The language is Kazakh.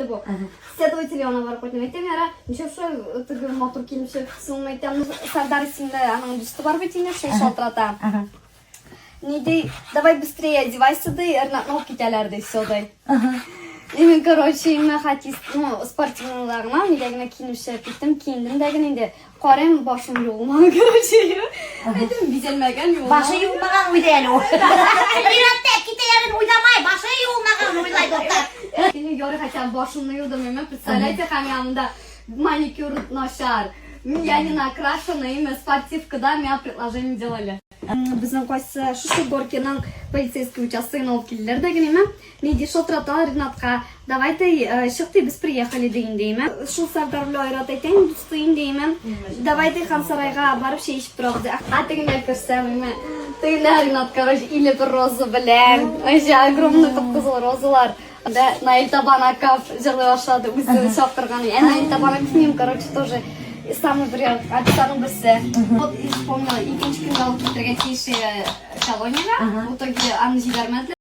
bu. Следователь ona barıp koydum. Aytdım yara, nişe şu tügü motor kilmişe kısılma aytdım. Sardar isimli anam düştü var betine şey şaltırata. Нейди, давай быстрее одевайся, да и арнатнов кетелер, да и все, да. Мен, короче, мен хатист, спортивныйларыма, недегіне киінуші кеттім, киіндім дәгін енді қарайым башым юылмаған, короче. Айтым, безелмеген юылмаған. Başı yuğulmagan uydu eli o. Biratda kitelerin uydamay, başı yuğulmagan uylaydı otar. Yori хотя башымны юдым, мен, представляете, хан yanımda маникюр нашар. Я не накрашена, имя спортивка, да, меня предложение делали. Біздің қойсы Шушы Горкинің полицейский участогын алып келділер деген еме. Неде шылтыраталар Ринатқа, давай ты, шықты біз приехали дейін дейме. Шыл Сардарлы ойрат айтайын, дүстейін дейме. Давай ты Хансарайға барып шей ішіп тұрады. А тегіне көрсем еме. Тегіне Ринат, короче, или бір розы білен. Вообще огромный қып-қызыл розылар. Да, Наиль Табанаков жырлай башлады, өзі шапқырған. Наиль Табанаков нем, короче, тоже самый приятный, описанный бісі. Вот, и вспомнила, екінші күнді алып кетірген тиіші колонияға. В итоге аны жібермеді.